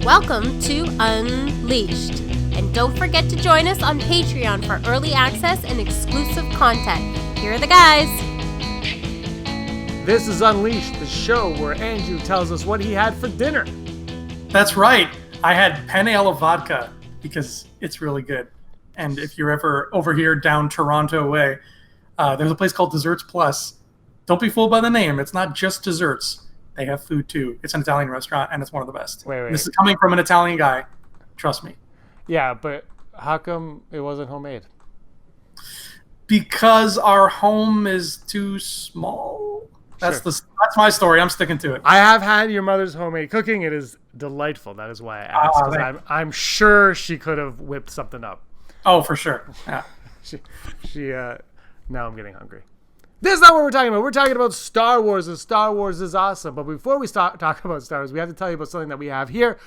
Welcome to Unleashed. And don't forget to join us on Patreon for early access and exclusive content. Here are the guys. This is Unleashed, the show where Andrew tells us what he had for dinner. That's right. I had penne alla vodka because it's really good. And if you're ever over here down Toronto way, there's a place called Desserts Plus. Don't be fooled by the name. It's not just desserts. They have food too. It's an Italian restaurant, and it's one of the best. Wait. This is coming from an Italian guy. Trust me. Yeah, but how come it wasn't homemade? Because our home is too small. That's my story. I'm sticking to it. I have had your mother's homemade cooking. It is delightful. That is why I asked. 'Cause I'm sure she could have whipped something up. Oh, for sure. Yeah. Now I'm getting hungry. This is not what we're talking about. We're talking about Star Wars, and Star Wars is awesome. But before we talk about Star Wars, we have to tell you about something that we have here.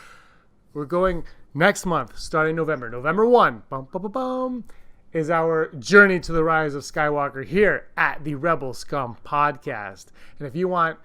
We're going next month, starting November. November 1, is our journey to the rise of Skywalker here at the Rebel Scum podcast. And if you want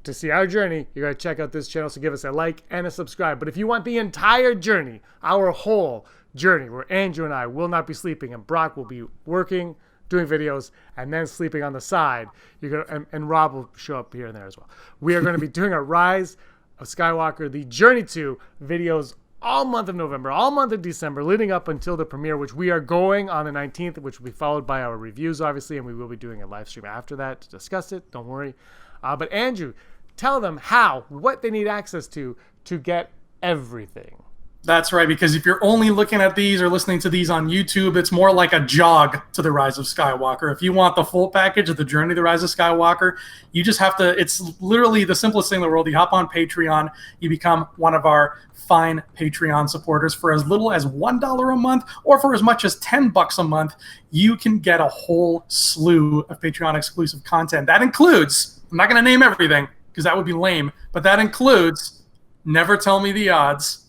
to see our journey, you got to check out this channel. So give us a like and a subscribe. But if you want the entire journey, our whole journey, where Andrew and I will not be sleeping and Brock will be working, doing videos, and then sleeping on the side, and Rob will show up here and there as well. We are going to be doing a Rise of Skywalker, the Journey to videos all month of November, all month of December, leading up until the premiere, which we are going on the 19th, which will be followed by our reviews, obviously, and we will be doing a live stream after that to discuss it. Don't worry. But Andrew, tell them what they need access to get everything. That's right, because if you're only looking at these or listening to these on YouTube, it's more like a jog to the Rise of Skywalker. If you want the full package of the Journey to the Rise of Skywalker, you just have to, it's literally the simplest thing in the world. You hop on Patreon, you become one of our fine Patreon supporters for as little as $1 a month, or for as much as $10 a month. You can get a whole slew of Patreon exclusive content. That includes, I'm not going to name everything because that would be lame, but that includes Never Tell Me the Odds,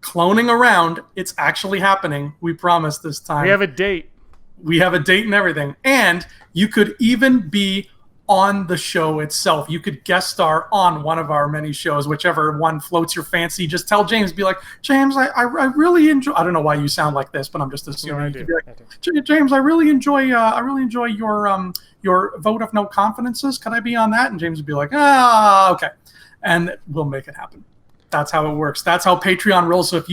Cloning Around. It's actually happening. We promise this time. We have a date. We have a date and everything. And you could even be on the show itself. You could guest star on one of our many shows, whichever one floats your fancy. Just tell James, be like, James, I really enjoy. I don't know why you sound like this, but I'm just assuming. No, you could be like, James, I really enjoy your vote of no confidences. Could I be on that? And James would be like, okay, and we'll make it happen. That's how it works. That's how Patreon rolls. So if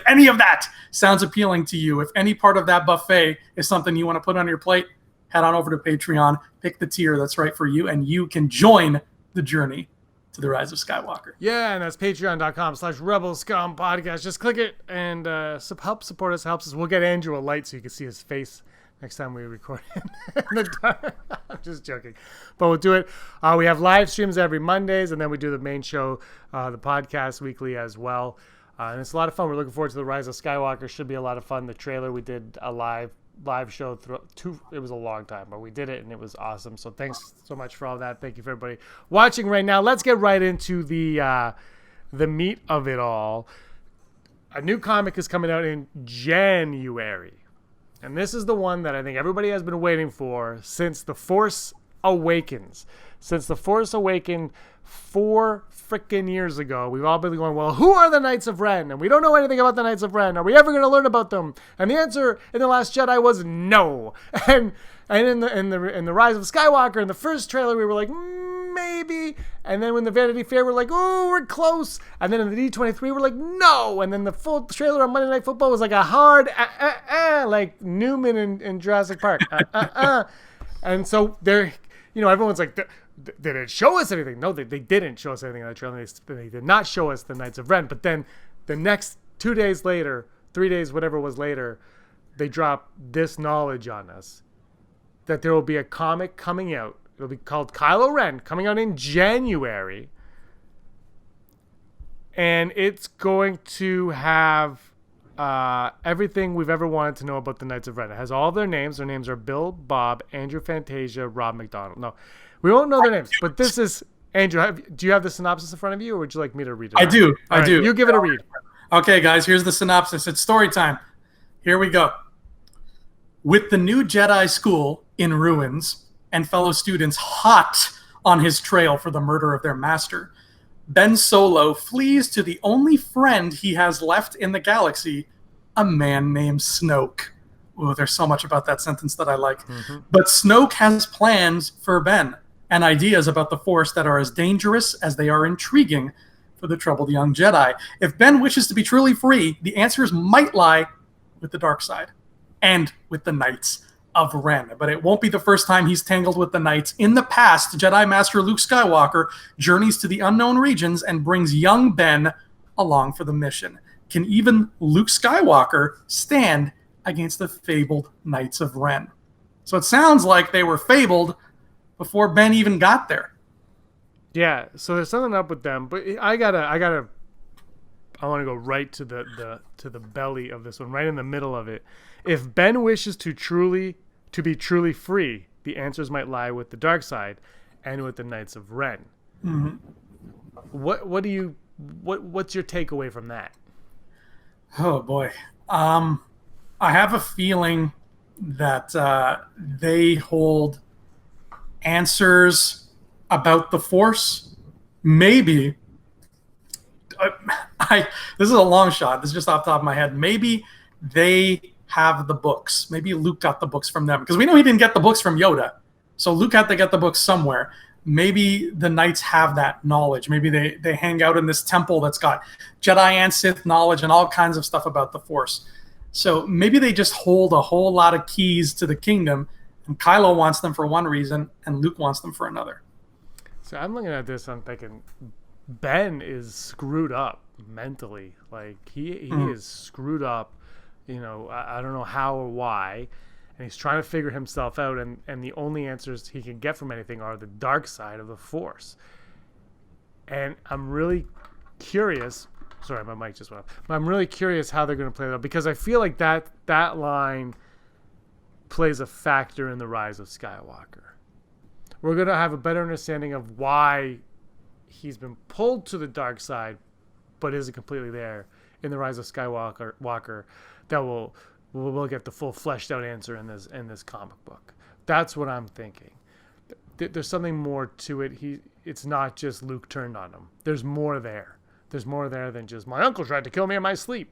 any of that sounds appealing to you, if any part of that buffet is something you want to put on your plate, head on over to Patreon, pick the tier that's right for you, and you can join the journey to the Rise of Skywalker. Yeah, and that's patreon.com/Rebel Scum podcast. Just click it and help support us. Helps us. We'll get Andrew a light so you can see his face next time we record in the dark. I'm just joking. But we'll do it. We have live streams every Mondays, and then we do the main show, the podcast weekly as well. And it's a lot of fun. We're looking forward to the Rise of Skywalker. Should be a lot of fun. The trailer, we did a live show it was a long time, but we did it, and it was awesome. So thanks so much for all that. Thank you for everybody watching right now. Let's get right into the meat of it all. A new comic is coming out in January. And this is the one that I think everybody has been waiting for since The Force Awakens. Since The Force Awakened 4 freaking years ago, we've all been going, well, who are the Knights of Ren? And we don't know anything about the Knights of Ren. Are we ever going to learn about them? And the answer in The Last Jedi was no. And in the Rise of Skywalker, in the first trailer, we were like, maybe. And then when the Vanity Fair, we're like, oh, we're close. And then in the D23, we're like, no. And then the full trailer on Monday Night Football was like a hard, like Newman in Jurassic Park. And so they're, everyone's like, did it show us anything? No, they didn't show us anything in that trailer. They did not show us the Knights of Ren. But then the next 2 days later, 3 days, whatever it was later, they drop this knowledge on us that there will be a comic coming out. It'll be called Kylo Ren, coming out in January. And it's going to have everything we've ever wanted to know about the Knights of Ren. It has all of their names. Their names are Bill, Bob, Andrew Fantasia, Rob McDonald. No, we won't know their names, but this is... Andrew, do you have the synopsis in front of you, or would you like me to read it? I do. I do. You give it a read. Okay, guys, here's the synopsis. It's story time. Here we go. With the new Jedi school in ruins and fellow students hot on his trail for the murder of their master, Ben Solo flees to the only friend he has left in the galaxy, a man named Snoke. Ooh, there's so much about that sentence that I like. But Snoke has plans for Ben and ideas about the Force that are as dangerous as they are intriguing for the troubled young Jedi. If Ben wishes to be truly free, the answers might lie with the dark side and with the Knights of Ren. But it won't be the first time he's tangled with the Knights. In the past, Jedi Master Luke Skywalker journeys to the unknown regions and brings young Ben along for the mission. Can even Luke Skywalker stand against the fabled Knights of Ren? So it sounds like they were fabled before Ben even got there. Yeah, so there's something up with them, but I want to go right to the belly of this one, right in the middle of it. If Ben wishes to be truly free, the answers might lie with the dark side and with the Knights of Ren. Mm-hmm. What's your takeaway from that? Oh boy, I have a feeling that they hold answers about the Force. Maybe this is a long shot. This is just off the top of my head. Maybe they have the books. Maybe Luke got the books from them, because we know he didn't get the books from Yoda. So Luke had to get the books somewhere. Maybe the Knights have that knowledge. Maybe they hang out in this temple that's got Jedi and Sith knowledge and all kinds of stuff about the Force. So maybe they just hold a whole lot of keys to the kingdom, and Kylo wants them for one reason and Luke wants them for another. So I'm looking at this, I'm thinking Ben is screwed up mentally. Like he is screwed up. You know, I don't know how or why, and he's trying to figure himself out, and the only answers he can get from anything are the dark side of the Force. And I'm really curious. Sorry, my mic just went off. But I'm really curious how they're going to play that out, because I feel like that line plays a factor in the rise of Skywalker. We're going to have a better understanding of why he's been pulled to the dark side, but isn't completely there in the rise of Skywalker. That we'll get the full fleshed out answer in this comic book. That's what I'm thinking. There's something more to it. It's not just Luke turned on him. There's more there. There's more there than just my uncle tried to kill me in my sleep.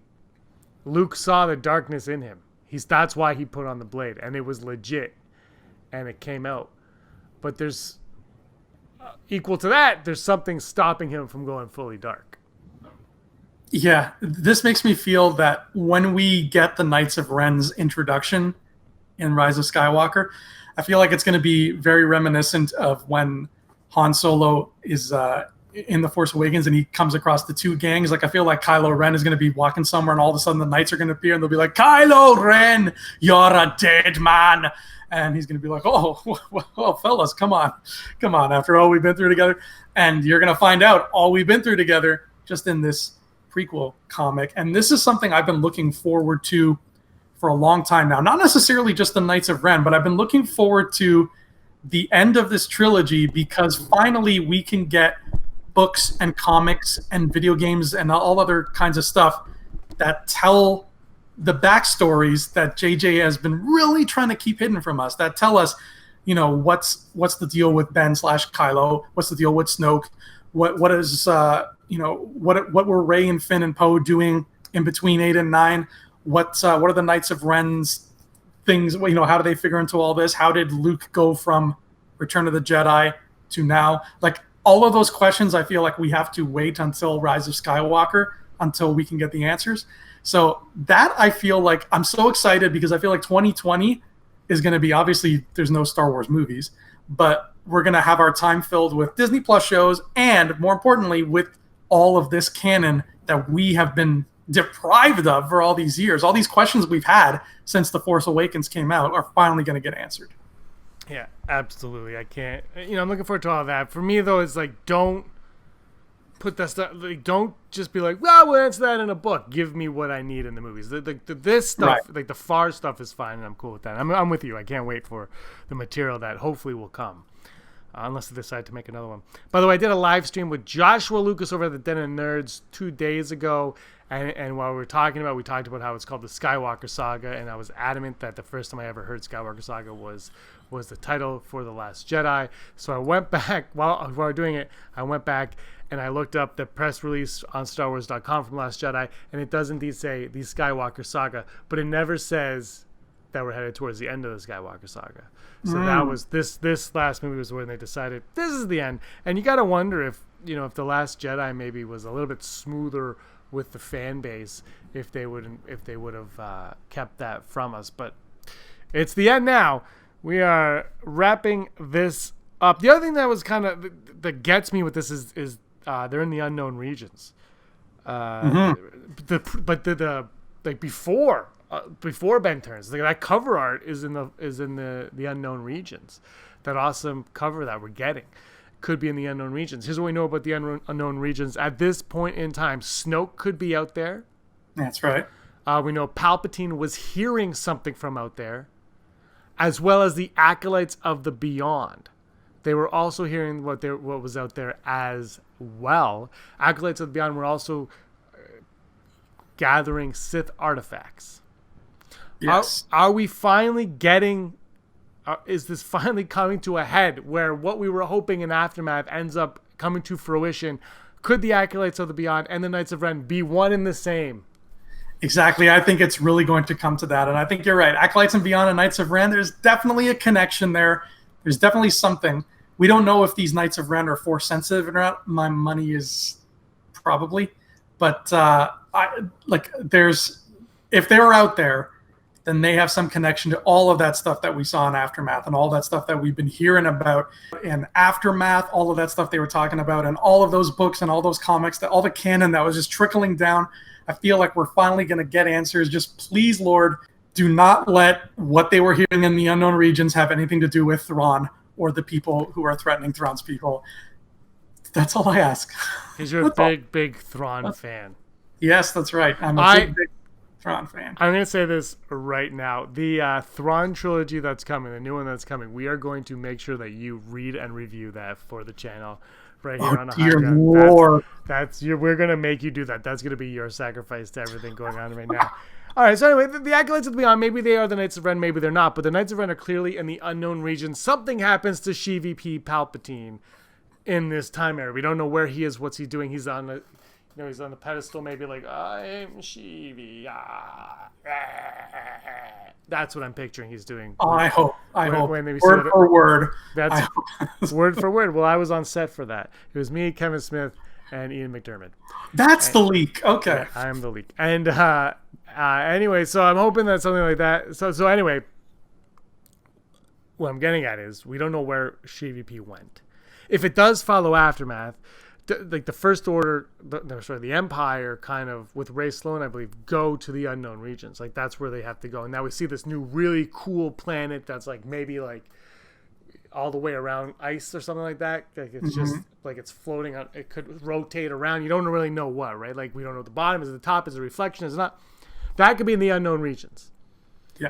Luke saw the darkness in him. That's why he put on the blade, and it was legit, and it came out. But there's equal to that. There's something stopping him from going fully dark. Yeah, this makes me feel that when we get the Knights of Ren's introduction in Rise of Skywalker, I feel like it's going to be very reminiscent of when Han Solo is in The Force Awakens and he comes across the two gangs. Like, I feel like Kylo Ren is going to be walking somewhere and all of a sudden the Knights are going to appear and they'll be like, Kylo Ren, you're a dead man. And he's going to be like, oh, well, fellas, come on, after all we've been through together. And you're going to find out all we've been through together just in this prequel comic. And this is something I've been looking forward to for a long time now. Not necessarily just the Knights of Ren, but I've been looking forward to the end of this trilogy, because finally we can get books and comics and video games and all other kinds of stuff that tell the backstories that JJ has been really trying to keep hidden from us, that tell us, you know, what's the deal with Ben / Kylo, what's the deal with Snoke, what is what were Rey and Finn and Poe doing in between 8 and 9? What are the Knights of Ren's things? You know, how do they figure into all this? How did Luke go from Return of the Jedi to now? Like, all of those questions, I feel like we have to wait until Rise of Skywalker until we can get the answers. So that, I feel like, I'm so excited, because I feel like 2020 is going to be, obviously there's no Star Wars movies, but we're going to have our time filled with Disney Plus shows, and more importantly, with all of this canon that we have been deprived of for all these years. All these questions we've had since The Force Awakens came out are finally going to get answered. Yeah, absolutely. I can't, I'm looking forward to all that. For me, though, it's like, don't put that stuff, like, don't just be like, well, we'll answer that in a book. Give me what I need in the movies. This stuff, right, like the far stuff is fine, and I'm cool with that. I'm with you. I can't wait for the material that hopefully will come. unless they decide to make another one. By the way, I did a live stream with Joshua Lucas over at the Den of Nerds 2 days ago, and while we talked about how it's called the Skywalker Saga, and I was adamant that the first time I ever heard Skywalker Saga was the title for The Last Jedi. So I went back, while we were doing it, I went back and I looked up the press release on StarWars.com from Last Jedi, and it does indeed say the Skywalker Saga, but it never says that we're headed towards the end of the Skywalker Saga. So that was this last movie was when they decided this is the end. And you got to wonder if The Last Jedi maybe was a little bit smoother with the fan base, if they would have kept that from us. But it's the end now. We are wrapping this up. The other thing that was that gets me with this is they're in the unknown regions. Before Ben turns, that cover art is in the unknown regions. That awesome cover that we're getting could be in the unknown regions. Here's what we know about the unknown regions at this point in time. Snoke could be out there. That's right. We know Palpatine was hearing something from out there, as well as the acolytes of the Beyond. They were also hearing what was out there as well. Acolytes of the Beyond were also gathering Sith artifacts. Yes. Are we finally getting... is this finally coming to a head where what we were hoping in Aftermath ends up coming to fruition? Could the Acolytes of the Beyond and the Knights of Ren be one and the same? Exactly. I think it's really going to come to that. And I think you're right. Acolytes and Beyond and Knights of Ren, there's definitely a connection there. There's definitely something. We don't know if these Knights of Ren are Force sensitive or not. My money is probably. But if they're out there, then they have some connection to all of that stuff that we saw in Aftermath and all that stuff that we've been hearing about in Aftermath, all of that stuff they were talking about, and all of those books and all those comics, all the canon that was just trickling down. I feel like we're finally going to get answers. Just please, Lord, do not let what they were hearing in the unknown regions have anything to do with Thrawn or the people who are threatening Thrawn's people. That's all I ask. Because you're a big Thrawn fan. Yes, that's right. I'm a big Thrawn fan. I'm going to say this right now. The Thrawn trilogy that's coming, the new one that's coming, we are going to make sure that you read and review that for the channel right here on Lord. We're going to make you do that. That's going to be your sacrifice to everything going on right now. All right, so anyway, the Acolytes of the Beyond, maybe they are the Knights of Ren, maybe they're not, but the Knights of Ren are clearly in the unknown region. Something happens to Sheevy P Palpatine in this time era. We don't know where he is, what's he doing. He's on the... he's on the pedestal, maybe like, I'm Sheevy. That's what I'm picturing he's doing. I hope. Word for word. That's word for word. Well, I was on set for that. It was me, Kevin Smith, and Ian McDermott. That's the leak. Okay. Yeah, I am the leak. And anyway, so I'm hoping that something like that. So anyway, what I'm getting at is we don't know where Sheevy P went. If it does follow Aftermath, like the First Order, the Empire, kind of with Ray Sloan, I believe, go to the unknown regions. Like that's where they have to go. And now we see this new really cool planet that's like maybe like all the way around ice or something like that. Like it's just like it's floating on. It could rotate around. You don't really know what, right? Like we don't know what the bottom is, the top is, the reflection is not. That could be in the unknown regions. Yeah.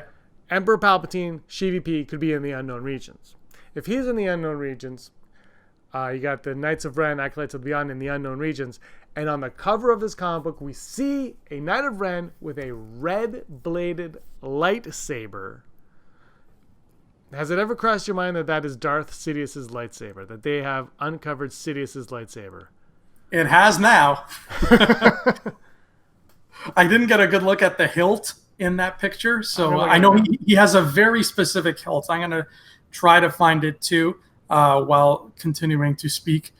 Emperor Palpatine, Sheevy P could be in the unknown regions. If he's in the unknown regions. You got the Knights of Ren, Acolytes of the Beyond in the unknown regions. And on the cover of this comic book, we see a Knight of Ren with a red-bladed lightsaber. Has it ever crossed your mind that that is Darth Sidious's lightsaber? That they have uncovered Sidious's lightsaber? It has now. I didn't get a good look at the hilt in that picture, so I know he has a very specific hilt. I'm going to try to find it too. While continuing to speak,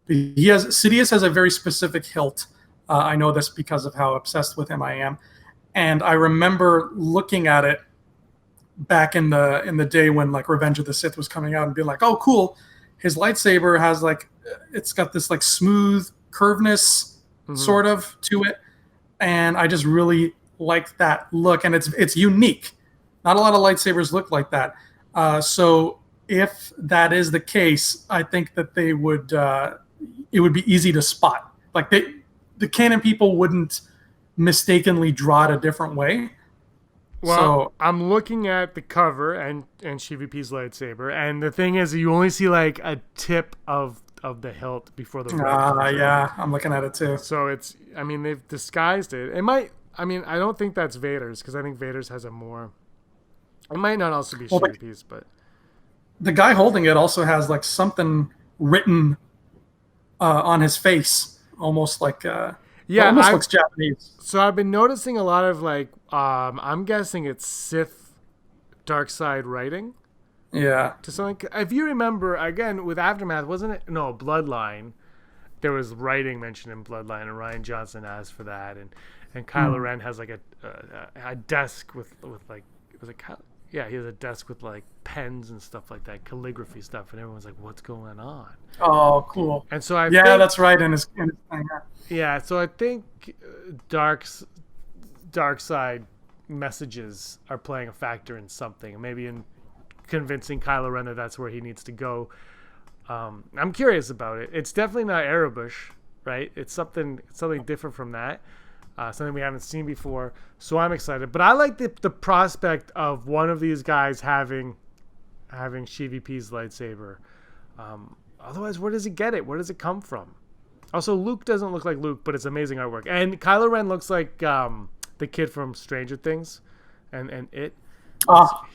Sidious has a very specific hilt. I know this because of how obsessed with him I am, and I remember looking at it back in the day when like Revenge of the Sith was coming out and being like, oh cool, his lightsaber has like it's got this like smooth curveness sort of to it, and I just really liked that look, and it's unique. Not a lot of lightsabers look like that, so. If that is the case, I think that they would. It would be easy to spot. Like the canon people wouldn't mistakenly draw it a different way. Well, So I'm looking at the cover and Sheevy P's lightsaber, and the thing is, you only see like a tip of the hilt before the red comes out. yeah, I'm looking at it too. So it's, I mean, they've disguised it. It might, I mean, I don't think that's Vader's because I think Vader's has a more. It might not also be Sheevy P's, but the guy holding it also has like something written on his face, almost like yeah, almost looks Japanese. So I've been noticing a lot of like, I'm guessing it's Sith dark side writing. Yeah. To something, if you remember, again with Aftermath, wasn't it? No, Bloodline. There was writing mentioned in Bloodline, and Rian Johnson asked for that, and Kylo Ren has like a desk with like, was it Kylo? Yeah, he has a desk with like pens and stuff like that, calligraphy stuff, and everyone's like, "What's going on?" Oh, cool. And so I think, that's right. In his thing. Yeah, so I think dark side messages are playing a factor in something, maybe in convincing Kylo Ren that that's where he needs to go. I'm curious about it. It's definitely not Erebush, right? It's something different from that. Something we haven't seen before. So I'm excited. But I like the prospect of one of these guys having Sheevy P's lightsaber. Otherwise, where does he get it? Where does it come from? Also, Luke doesn't look like Luke, but it's amazing artwork. And Kylo Ren looks like the kid from Stranger Things and It.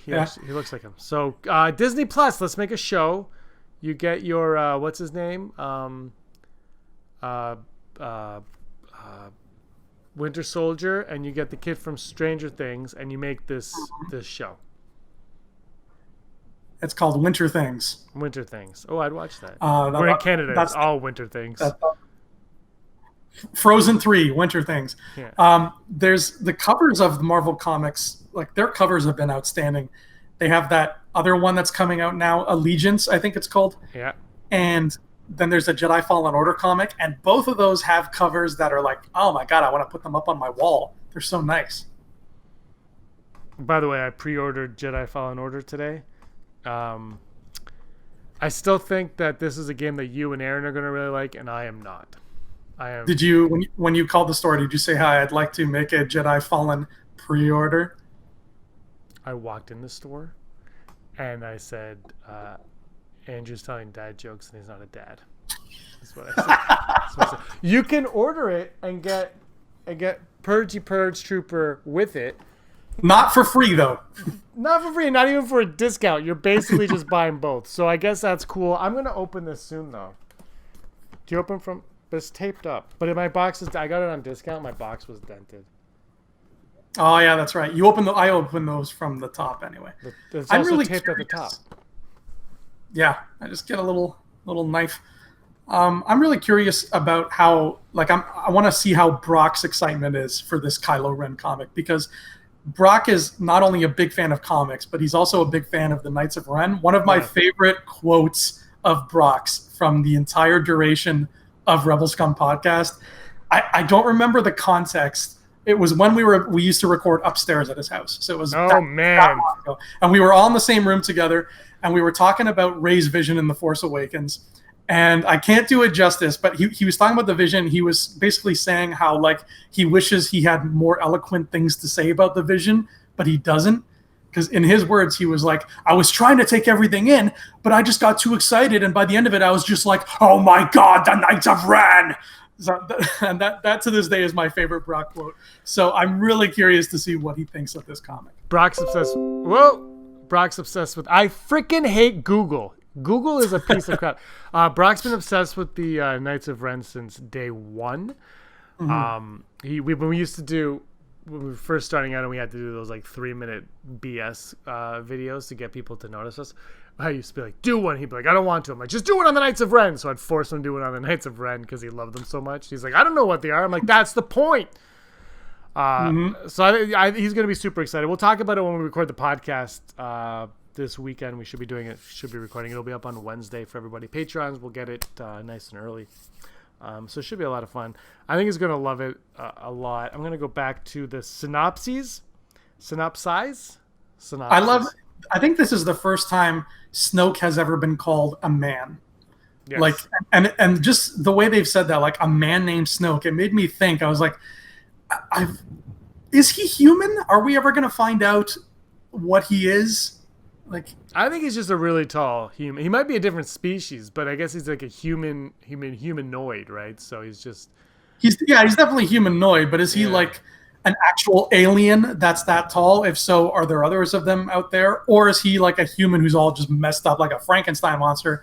He looks like him. So Disney Plus, let's make a show. You get your what's his name? Winter Soldier, and you get the kid from Stranger Things, and you make this show. It's called Winter Things. Winter Things. Oh, I'd watch that. We're in Canada. It's all Winter Things. Frozen 3, Winter Things. Yeah. There's the covers of the Marvel Comics. Like, their covers have been outstanding. They have that other one that's coming out now, Allegiance, I think it's called. Yeah. And then there's a Jedi Fallen Order comic, and both of those have covers that are like, oh my god, I want to put them up on my wall. They're so nice. By the way, I pre-ordered Jedi Fallen Order today. I still think that this is a game that you and Aaron are going to really like, and I am not. Did you, when you called the store, did you say, hi, I'd like to make a Jedi Fallen pre-order? I walked in the store, and I said, Andrew's telling dad jokes, and he's not a dad. That's what I said. You can order it and get Purgy Purge Trooper with it. Not for free, though. Not for free, not even for a discount. You're basically just buying both. So I guess that's cool. I'm going to open this soon, though. Do you open from... But it's taped up. But in my box, I got it on discount. My box was dented. Oh, yeah, that's right. I open those from the top anyway. It's also really taped at the top. Yeah, I just get a little knife. I'm really curious about how, like, I want to see how Brock's excitement is for this Kylo Ren comic, because Brock is not only a big fan of comics, but he's also a big fan of the Knights of Ren. One of my favorite quotes of Brock's from the entire duration of Rebel Scum podcast. I don't remember the context. It was when we used to record upstairs at his house. So it was that long ago. And we were all in the same room together, and we were talking about Rey's vision in The Force Awakens. And I can't do it justice, but he was talking about the vision. He was basically saying how, like, he wishes he had more eloquent things to say about the vision, but he doesn't. Because in his words, he was like, I was trying to take everything in, but I just got too excited. And by the end of it, I was just like, oh my God, the Knights of Ren. So, and that to this day is my favorite Brock quote. So I'm really curious to see what he thinks of this comic. Brock's obsessed. Whoa! Brock's obsessed with. I freaking hate Google. Google is a piece of crap. Brock's been obsessed with the Knights of Ren since day one. Mm-hmm. When we were first starting out and we had to do those like 3-minute BS videos to get people to notice us, I used to be like, do one. He'd be like, I don't want to. I'm like, just do it on the Knights of Ren. So I'd force him to do it on the Knights of Ren because he loved them so much. He's like, I don't know what they are. I'm like, that's the point. So he's going to be super excited. We'll talk about it when we record the podcast this weekend. We should be doing it. Should be recording. It'll be up on Wednesday for everybody. Patrons will get it nice and early. So it should be a lot of fun. I think he's going to love it a lot. I'm going to go back to the synopsis. I think this is the first time Snoke has ever been called a man. Yes. Like, and just the way they've said that, like, a man named Snoke, it made me think. I was like, is he human? Are we ever going to find out what he is? Like, I think he's just a really tall human. He might be a different species, but I guess he's like a humanoid, right? So he's definitely humanoid, but is he like an actual alien that's that tall? If so, are there others of them out there, or is he like a human who's all just messed up like a Frankenstein monster?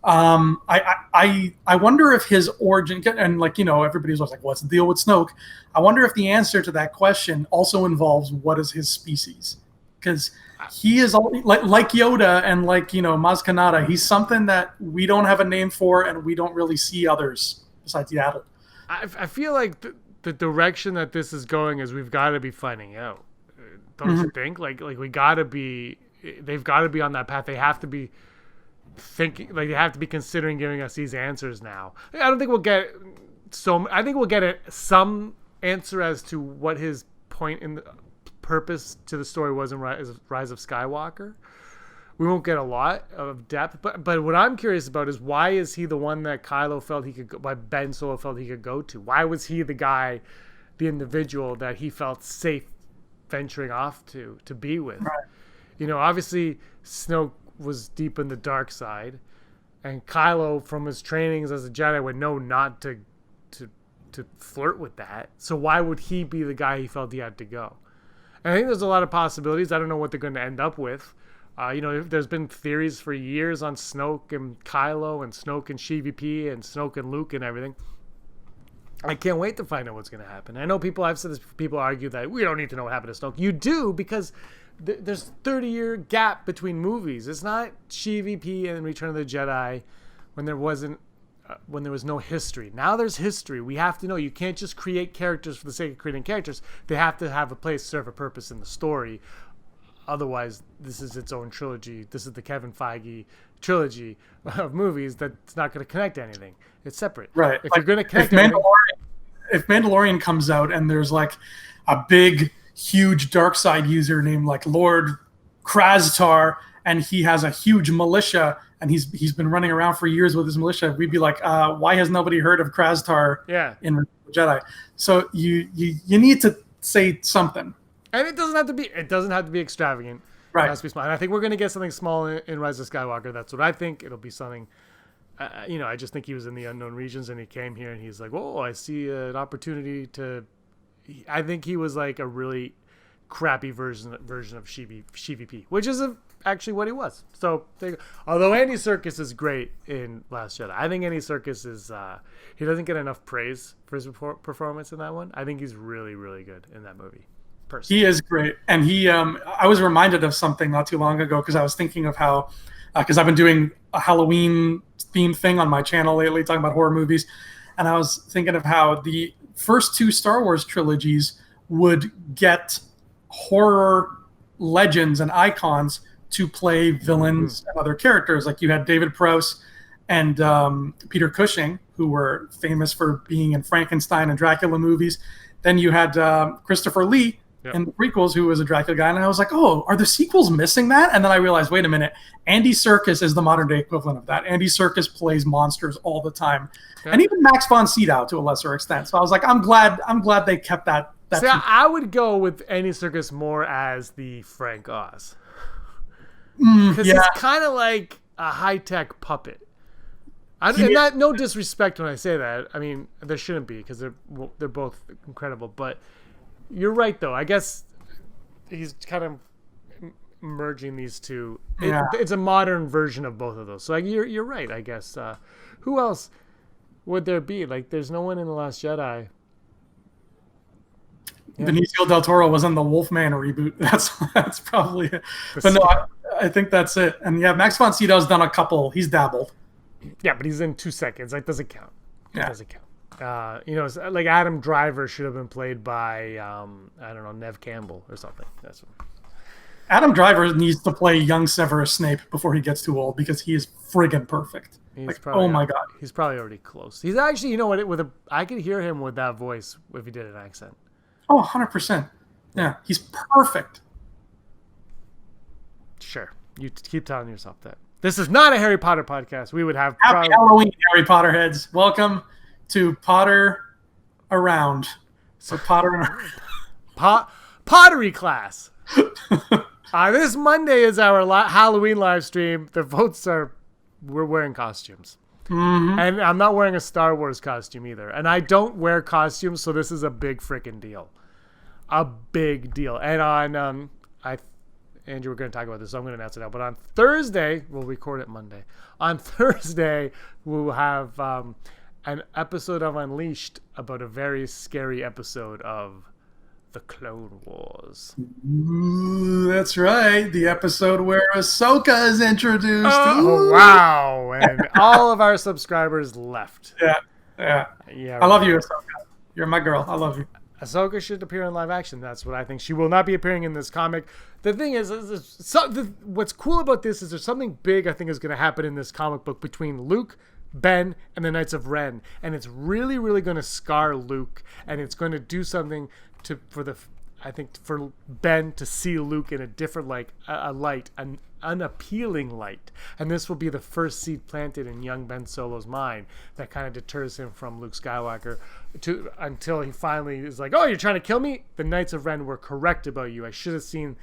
I wonder if his origin, and like, everybody's always like, what's the deal with Snoke? I wonder if the answer to that question also involves what is his species, because he is like Yoda and like Maz Kanata. He's something that we don't have a name for, and we don't really see others besides Yaddle. I feel like the direction that this is going is we've got to be finding out. Don't you think? Like we got to be. They've got to be on that path. They have to be thinking. Like they have to be considering giving us these answers now. I don't think we'll get I think we'll get some answer as to what his point in the purpose to the story was in Rise of Skywalker. We won't get a lot of depth, but what I'm curious about is why is he the one that Kylo felt he could go, why Ben Solo felt he could go to? Why was he the guy, the individual that he felt safe venturing off to be with? Right. Obviously Snoke was deep in the dark side, and Kylo from his trainings as a Jedi would know not to flirt with that. So why would he be the guy he felt he had to go? And I think there's a lot of possibilities. I don't know what they're going to end up with. There's been theories for years on Snoke and Kylo and Snoke and Sheevy P and Snoke and Luke and everything. I can't wait to find out what's going to happen. I know I've said this, people argue that we don't need to know what happened to Snoke. You do, because there's a 30-year gap between movies. It's not Sheevy P and Return of the Jedi when there was no history. Now there's history. We have to know. You can't just create characters for the sake of creating characters. They have to have a place, serve a purpose in the story. Otherwise, this is its own trilogy. This is the Kevin Feige trilogy of movies that's not going to connect to anything. It's separate. Right. If you're going to connect if Mandalorian comes out and there's like a big, huge dark side user named like Lord Krastar, and he has a huge militia, and he's been running around for years with his militia, we'd be like, why has nobody heard of Krastar in Jedi? So you need to say something. And it doesn't have to be extravagant. Right. It has to be small. And I think we're going to get something small in Rise of Skywalker. That's what I think. It'll be something, I just think he was in the unknown regions and he came here and he's like, oh, I see an opportunity to, I think he was like a really crappy version of Sheevy P, which is actually what he was. So, although Andy Serkis is great in Last Jedi, I think Andy Serkis is, he doesn't get enough praise for his performance in that one. I think he's really, really good in that movie. Personally. He is great. And I was reminded of something not too long ago, because I was thinking of how, because I've been doing a Halloween themed thing on my channel lately, talking about horror movies. And I was thinking of how the first two Star Wars trilogies would get horror legends and icons to play villains and other characters. Like you had David Prowse and Peter Cushing, who were famous for being in Frankenstein and Dracula movies. Then you had Christopher Lee in the prequels, who was a Dracula guy. And I was like, oh, are the sequels missing that? And then I realized, wait a minute, Andy Serkis is the modern day equivalent of that. Andy Serkis plays monsters all the time. And even Max von Sydow to a lesser extent. So I was like, I'm glad they kept that. See, I would go with Andy Serkis more as the Frank Oz. Because he's kind of like a high-tech puppet. No disrespect when I say that. I mean, there shouldn't be, because they're both incredible. But you're right, though. I guess he's kind of merging these two. It's a modern version of both of those. So you're right, I guess. Who else would there be? Like, there's no one in The Last Jedi. Yeah. Benicio del Toro was in the Wolfman reboot. That's probably it. But no, I think that's it. And Max von Sydow's done a couple. He's dabbled. Yeah, but he's in 2 seconds. That doesn't count. It doesn't count. It's like Adam Driver should have been played by I don't know, Nev Campbell or something. That's what... Adam Driver needs to play young Severus Snape before he gets too old, because he is friggin' perfect. Oh my god, he's probably already close. He's actually, I could hear him with that voice if he did an accent. Oh, 100%. Yeah, he's perfect. Sure, you keep telling yourself that. This is not a Harry Potter podcast. We would have Happy Halloween, Harry Potter heads. Welcome to Potter Around. So Potter Pottery class. This Monday is our Halloween live stream. The votes we're wearing costumes. Mm-hmm. And I'm not wearing a Star Wars costume either. And I don't wear costumes, so this is a big freaking deal. A big deal. And on, Andrew, we're going to talk about this, so I'm going to announce it now. But on Thursday, we'll record it Monday. On Thursday, we'll have an episode of Unleashed about a very scary episode of The Clone Wars. Ooh, that's right. The episode where Ahsoka is introduced. Oh, wow. And all of our subscribers left. Yeah. Yeah. I love you, Ahsoka. You're my girl. I love you. Ahsoka should appear in live action. That's what I think. She will not be appearing in this comic. The thing is what's cool about this is there's something big I think is going to happen in this comic book between Luke, Ben, and the Knights of Ren. And it's really, really going to scar Luke. And it's going to do something for Ben to see Luke in a different light, an unappealing light. And this will be the first seed planted in young Ben Solo's mind that kind of deters him from Luke Skywalker until he finally is like, oh, you're trying to kill me? The Knights of Ren were correct about you. I should have seen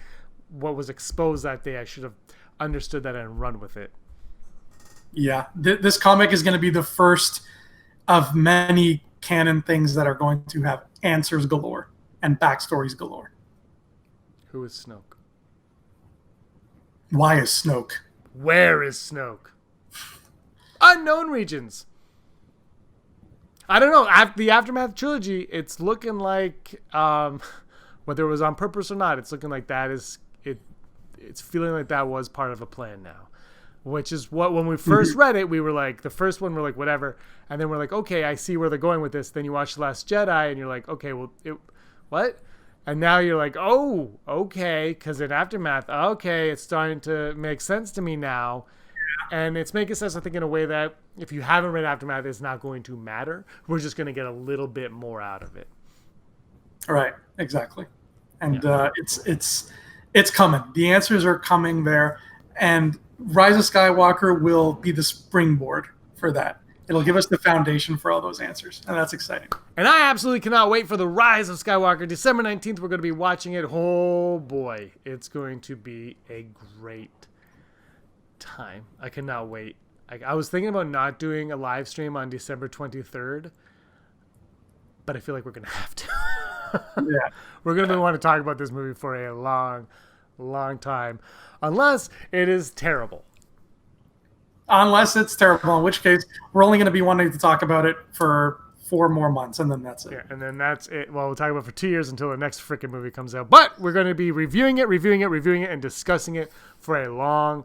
what was exposed that day. I should have understood that and run with it. Yeah, this comic is going to be the first of many canon things that are going to have answers galore and backstories galore. Who is Snoke? Why is Snoke? Where is Snoke? Unknown regions. I don't know. The Aftermath trilogy, it's looking like, whether it was on purpose or not, it's looking like that is it. It's feeling like that was part of a plan now. Which is what, when we first read it, we were like, the first one, we're like, whatever. And then we're like, okay, I see where they're going with this. Then you watch The Last Jedi and you're like, okay, well, what? And now you're like, oh, okay. Because in Aftermath, okay, it's starting to make sense to me now. And it's making sense, I think, in a way that if you haven't read Aftermath, it's not going to matter. We're just going to get a little bit more out of it. Right, exactly. And it's coming. The answers are coming there. And Rise of Skywalker will be the springboard for that. It'll give us the foundation for all those answers, and that's exciting. And I absolutely cannot wait for The Rise of Skywalker. December 19th, we're going to be watching it. Oh, boy. It's going to be a great time. I cannot wait. I was thinking about not doing a live stream on December 23rd, but I feel like we're going to have to. Yeah. We're going to want to talk about this movie for a long time, unless it is terrible. Unless it's terrible, in which case we're only going to be wanting to talk about it for 4 more months, and then that's it. Yeah, and then that's it. Well, we'll talk about it for 2 years until the next freaking movie comes out. But we're going to be reviewing it, and discussing it for a long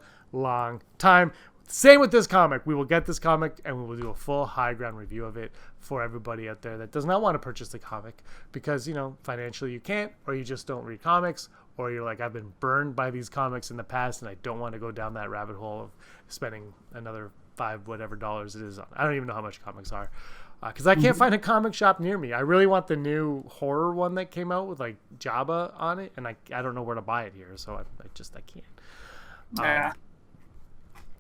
time. Same with this comic. We will get this comic, and we will do a full high ground review of it for everybody out there that does not want to purchase the comic because, financially you can't, or you just don't read comics, or you're like, I've been burned by these comics in the past, and I don't want to go down that rabbit hole of spending another $5 whatever it is on. I don't even know how much comics are, because I can't find a comic shop near me. I really want the new horror one that came out with like Jabba on it, and I don't know where to buy it here, so I can't. Yeah.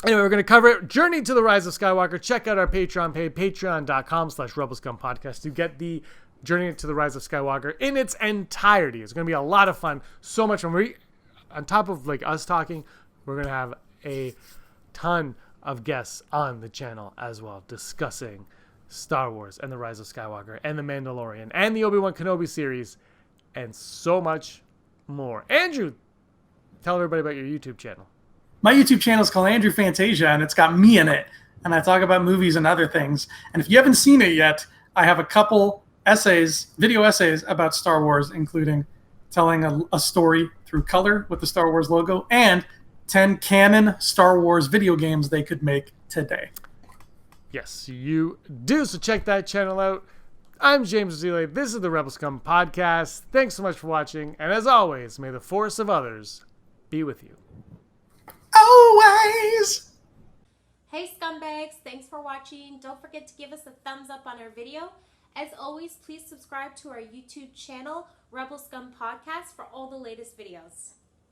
Anyway, we're going to cover it. Journey to the Rise of Skywalker. Check out our Patreon page, patreon.com/RebelScum to get the Journey to the Rise of Skywalker in its entirety. It's going to be a lot of fun. So much fun. On top of like us talking, we're going to have a ton of guests on the channel as well, discussing Star Wars and the Rise of Skywalker and the Mandalorian and the Obi-Wan Kenobi series and so much more. Andrew, tell everybody about your YouTube channel. My YouTube channel is called Andrew Fantasia, and it's got me in it. And I talk about movies and other things. And if you haven't seen it yet, I have a couple video essays about Star Wars, including telling a story through color with the Star Wars logo and 10 canon Star Wars video games they could make today. Yes, you do. So check that channel out. I'm James Zile. This is the Rebel Scum Podcast. Thanks so much for watching. And as always, may the force of others be with you. Always! Hey scumbags, thanks for watching. Don't forget to give us a thumbs up on our video. As always, please subscribe to our YouTube channel, Rebel Scum Podcast, for all the latest videos.